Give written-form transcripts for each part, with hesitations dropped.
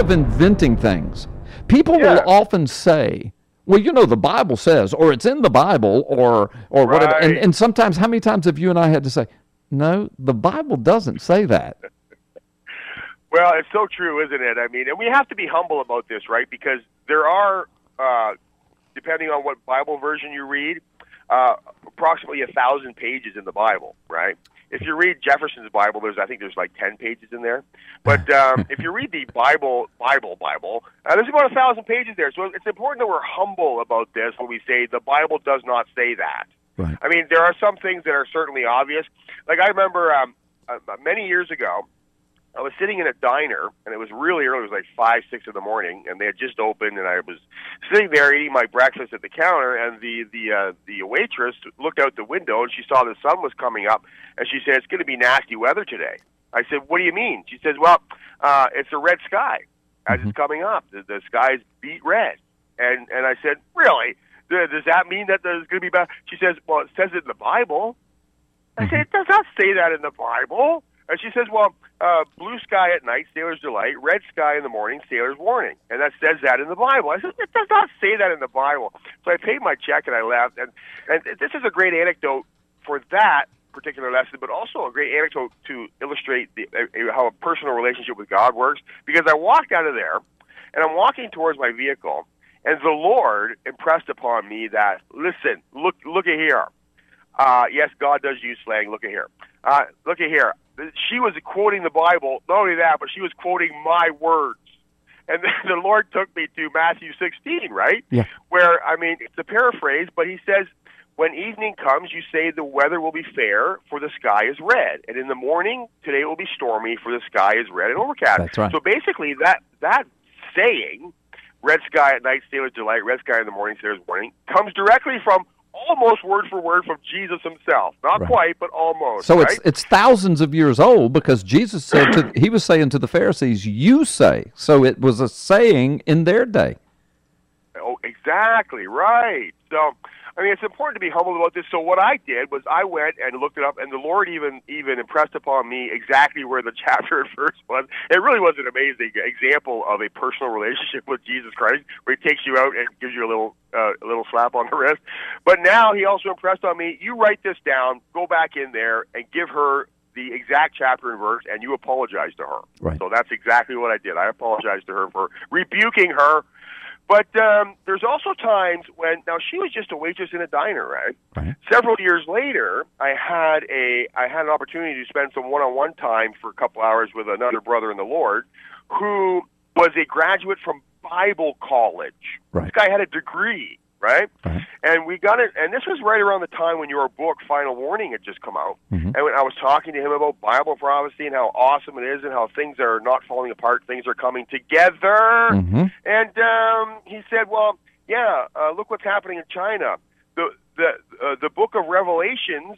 of inventing things. People will often say, well, you know, the Bible says, or it's in the Bible, or whatever. And sometimes, how many times have you and I had to say, no, the Bible doesn't say that? Well, it's so true, isn't it? I mean, and we have to be humble about this, right? Because there are, depending on what Bible version you read, approximately 1,000 pages in the Bible, right? If you read Jefferson's Bible, I think there's like 10 pages in there. But if you read the Bible, there's about 1,000 pages there. So it's important that we're humble about this when we say the Bible does not say that. Right. I mean, there are some things that are certainly obvious. Like I remember many years ago, I was sitting in a diner, and it was really early. It was like 5, 6 in the morning, and they had just opened, and I was sitting there eating my breakfast at the counter, and the waitress looked out the window, and she saw the sun was coming up, and she said, "It's going to be nasty weather today." I said, "What do you mean?" She says, "Well, it's a red sky as it's coming up. The sky's beet red." And I said, "Really? Does that mean that there's going to be bad?" She says, "Well, it says it in the Bible." I said, "It does not say that in the Bible." And she says, "Well, blue sky at night, sailor's delight, red sky in the morning, sailor's warning." And that says that in the Bible. I said, "It does not say that in the Bible." So I paid my check and I left. And this is a great anecdote for that particular lesson, but also a great anecdote to illustrate how a personal relationship with God works. Because I walked out of there, and I'm walking towards my vehicle, and the Lord impressed upon me that, listen, look at here. Yes, God does use slang. Look at here. Look at here. She was quoting the Bible. Not only that, but she was quoting my words. And then the Lord took me to Matthew 16, right? Yeah. Where, I mean, it's a paraphrase, but he says, when evening comes, you say the weather will be fair, for the sky is red. And in the morning, today will be stormy, for the sky is red and overcast. That's right. So basically, that saying, red sky at night, sailor's delight, red sky in the morning, sailor's warning, comes directly from almost word for word from Jesus himself. Not quite, but almost. So right? it's thousands of years old, because Jesus said, he was saying to the Pharisees, you say. So it was a saying in their day. Oh, exactly, right. So, I mean, it's important to be humble about this. So what I did was I went and looked it up, and the Lord even impressed upon me exactly where the chapter and verse was. It really was an amazing example of a personal relationship with Jesus Christ, where he takes you out and gives you a little slap on the wrist. But now he also impressed on me, you write this down, go back in there, and give her the exact chapter and verse, and you apologize to her. Right. So that's exactly what I did. I apologized to her for rebuking her. But there's also times when, now she was just a waitress in a diner, right? Right. Several years later, I had an opportunity to spend some one-on-one time for a couple hours with another brother in the Lord who was a graduate from Bible college. Right. This guy had a degree, right? Right. And we got it, and this was right around the time when your book, Final Warning, had just come out. Mm-hmm. And when I was talking to him about Bible prophecy and how awesome it is and how things are not falling apart, things are coming together. Mm-hmm. And he said, well, yeah, look what's happening in China. The book of Revelations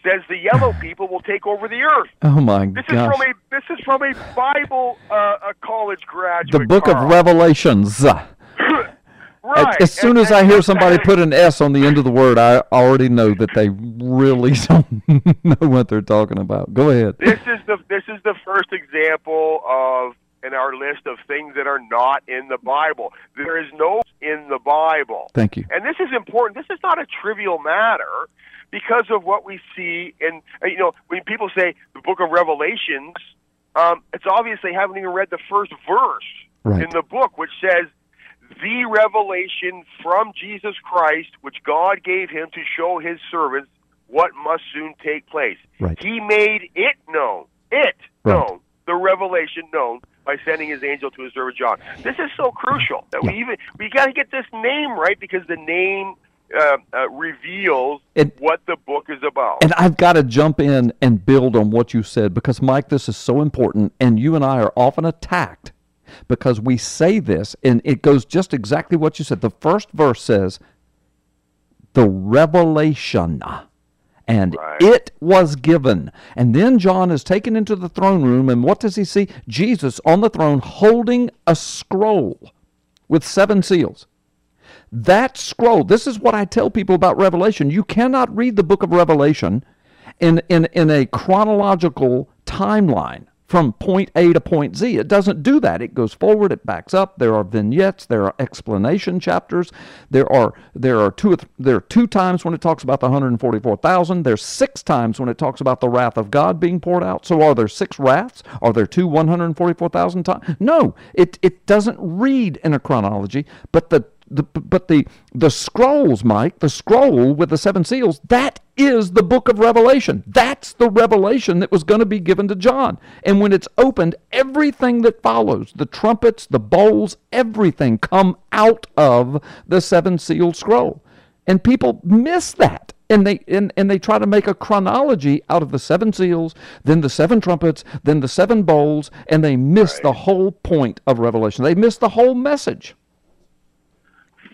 says the yellow people will take over the earth. Oh my gosh. This is from a Bible a college graduate. The book Carl. of Revelations. Right. As soon as I hear somebody put an S on the end of the word, I already know that they really don't know what they're talking about. Go ahead. This is the first example of in our list of things that are not in the Bible. There is no in the Bible. Thank you. And this is important. This is not a trivial matter because of what we see in, when people say the book of Revelations, it's obvious they haven't even read the first verse in the book, which says, the revelation from Jesus Christ, which God gave him to show his servants what must soon take place. Right. He made it known, known, the revelation known by sending his angel to his servant John. This is so crucial that we got to get this name right, because the name reveals what the book is about. And I've got to jump in and build on what you said, because, Mike, this is so important, and you and I are often attacked because we say this, and it goes just exactly what you said. The first verse says, the revelation, and it was given. And then John is taken into the throne room, and what does he see? Jesus on the throne holding a scroll with 7 seals. That scroll, this is what I tell people about Revelation. You cannot read the book of Revelation in a chronological timeline from point A to point Z. It doesn't do that. It goes forward, it backs up. There are vignettes, there are explanation chapters. There are two times when it talks about the 144,000. There's 6 times when it talks about the wrath of God being poured out. So are there 6 wraths? Are there 2 144,000 times? No, it doesn't read in a chronology, but the scrolls, Mike, the scroll with the 7 seals, that is the book of Revelation. That's the revelation that was going to be given to John. And when it's opened, everything that follows, the trumpets, the bowls, everything come out of the 7-sealed scroll. And people miss that. And they try to make a chronology out of the 7 seals, then the 7 trumpets, then the 7 bowls, and they miss the whole point of Revelation. They miss the whole message.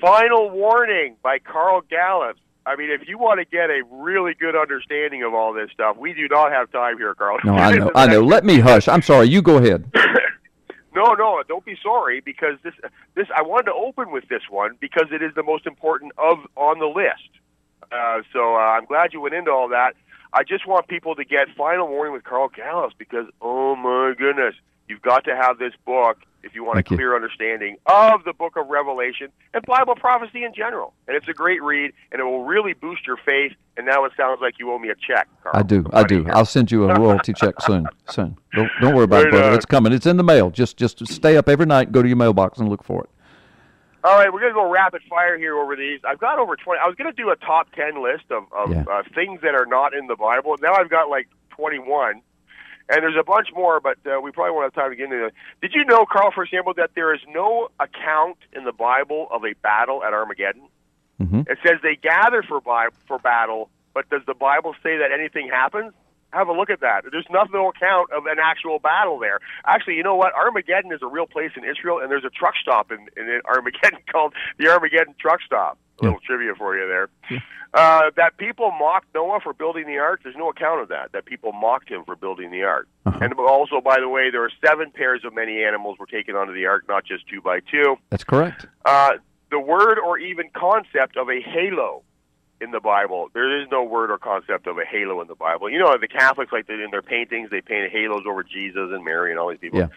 Final Warning by Carl Gallups. I mean, if you want to get a really good understanding of all this stuff, we do not have time here, Carl. No, I know. Let me hush. I'm sorry. You go ahead. No, don't be sorry, because this I wanted to open with this one because it is the most important on the list. So I'm glad you went into all that. I just want people to get Final Warning with Carl Gallups because, oh my goodness, you've got to have this book if you want a clear understanding of the book of Revelation and Bible prophecy in general. And it's a great read, and it will really boost your faith. And now it sounds like you owe me a check, Carl. I do. I'll send you a royalty check soon. Don't worry about it, brother. It's coming. It's in the mail. Just stay up every night, go to your mailbox, and look for it. All right, we're going to go rapid fire here over these. I've got over 20. I was going to do a top 10 list of things that are not in the Bible. Now I've got like 21. And there's a bunch more, but we probably won't have time to get into it. Did you know, Carl, for example, that there is no account in the Bible of a battle at Armageddon? Mm-hmm. It says they gather for battle, but does the Bible say that anything happens? Have a look at that. There's no account of an actual battle there. Actually, you know what? Armageddon is a real place in Israel, and there's a truck stop in Armageddon called the Armageddon Truck Stop. A little trivia for you there. That people mocked Noah for building the ark, there's no account of that people mocked him for building the ark. Uh-huh. And also, by the way, there are 7 pairs of many animals were taken onto the ark, not just 2 by 2. That's correct. The word or even concept of a halo in the Bible, there is no word or concept of a halo in the Bible. You know, the Catholics, like in their paintings, they paint halos over Jesus and Mary and all these people. Yeah.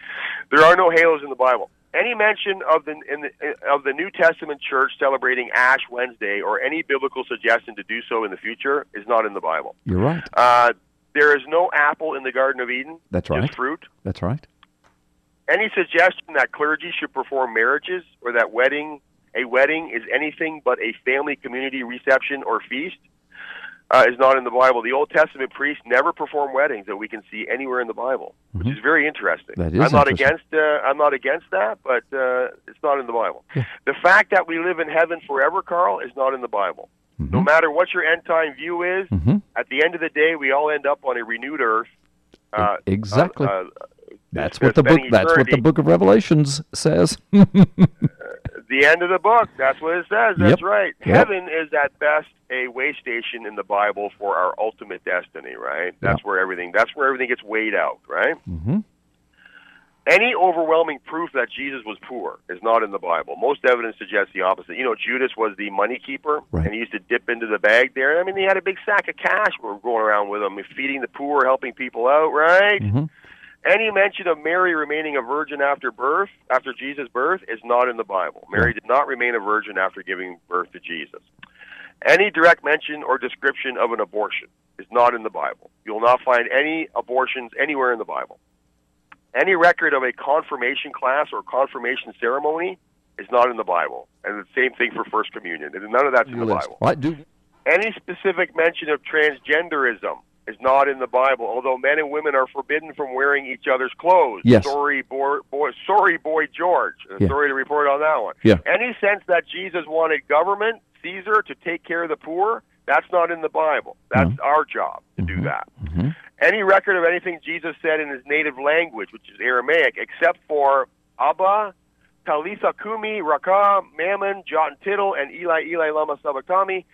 There are no halos in the Bible. Any mention of the New Testament church celebrating Ash Wednesday or any biblical suggestion to do so in the future is not in the Bible. You're right. There is no apple in the Garden of Eden. That's right. Just fruit. That's right. Any suggestion that clergy should perform marriages or that a wedding is anything but a family community reception or feast is not in the Bible. The Old Testament priests never perform weddings that we can see anywhere in the Bible, which is very interesting. That is I'm not against that, but it's not in the Bible. Yeah. The fact that we live in heaven forever, Carl, is not in the Bible. Mm-hmm. No matter what your end time view is, at the end of the day, we all end up on a renewed earth. Exactly. That's what the book of Revelations says. The end of the book. That's what it says. That's right. Yep. Heaven is at best a way station in the Bible for our ultimate destiny, right? That's where everything gets weighed out, right? Mm-hmm. Any overwhelming proof that Jesus was poor is not in the Bible. Most evidence suggests the opposite. You know, Judas was the money keeper, and he used to dip into the bag there. I mean, he had a big sack of cash going around with him, feeding the poor, helping people out, right? Mm-hmm. Any mention of Mary remaining a virgin after Jesus' birth, is not in the Bible. Mary did not remain a virgin after giving birth to Jesus. Any direct mention or description of an abortion is not in the Bible. You will not find any abortions anywhere in the Bible. Any record of a confirmation class or confirmation ceremony is not in the Bible. And the same thing for First Communion. None of that's in the Bible. Any specific mention of transgenderism is not in the Bible, although men and women are forbidden from wearing each other's clothes. Yes. Sorry, boy George. Sorry to report on that one. Yeah. Any sense that Jesus wanted government, Caesar, to take care of the poor, that's not in the Bible. That's our job to do that. Mm-hmm. Any record of anything Jesus said in his native language, which is Aramaic, except for Abba, Talitha Kumi, Raka, Mammon, Jot and Tittle, and Eli, Eli, Lama Sabachthani,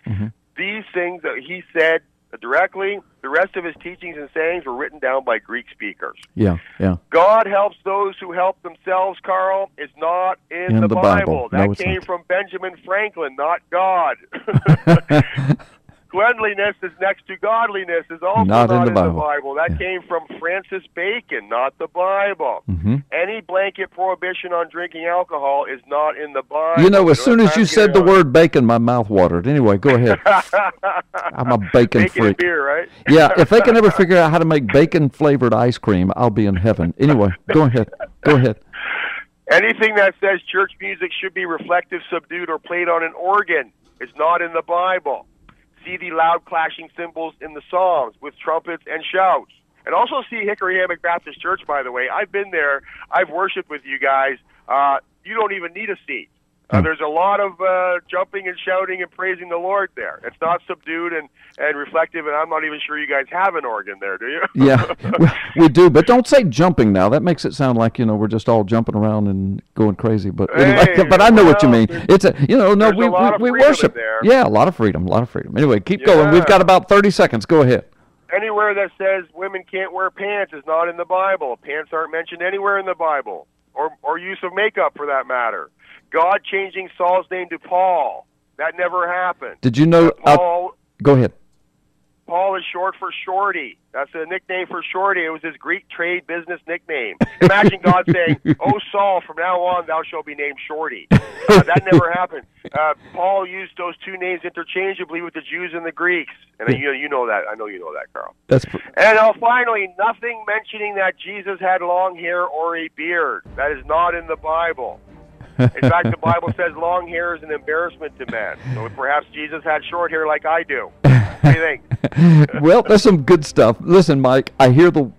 these things that he said directly, the rest of his teachings and sayings were written down by Greek speakers. Yeah. God helps those who help themselves, Carl, is not in the Bible. That came from Benjamin Franklin, not God. cleanliness is next to godliness is also not in the Bible. That came from Francis Bacon, not the Bible. Any blanket prohibition on drinking alcohol is not in the Bible. You know, as soon as you said the word bacon, my mouth watered. Anyway, go ahead. I'm a bacon freak. And beer, right? Yeah, if they can ever figure out how to make bacon-flavored ice cream, I'll be in heaven. Anyway, go ahead. Go ahead. Anything that says church music should be reflective, subdued, or played on an organ is not in the Bible. See the loud clashing cymbals in the Psalms with trumpets and shouts. And also see Hickory Hammock Baptist Church, by the way. I've been there. I've worshiped with you guys. You don't even need a seat. There's a lot of jumping and shouting and praising the Lord there. It's not subdued and reflective, and I'm not even sure you guys have an organ there, do you? Yeah, we do, but don't say jumping now. That makes it sound like, we're just all jumping around and going crazy. But anyway, but I know what you mean. It's we worship. There. Yeah, a lot of freedom, Anyway, keep going. We've got about 30 seconds. Go ahead. Anywhere that says women can't wear pants is not in the Bible. Pants aren't mentioned anywhere in the Bible, or use of makeup for that matter. God changing Saul's name to Paul. That never happened. Did you know? Paul, go ahead. Paul is short for Shorty. That's a nickname for Shorty. It was his Greek trade business nickname. Imagine God saying, "Oh, Saul, from now on thou shalt be named Shorty." That never happened. Paul used those two names interchangeably with the Jews and the Greeks. And you know that. I know you know that, Carl. And finally, nothing mentioning that Jesus had long hair or a beard. That is not in the Bible. In fact, the Bible says long hair is an embarrassment to men. So perhaps Jesus had short hair like I do. What do you think? Well, that's some good stuff. Listen, Mike, I hear the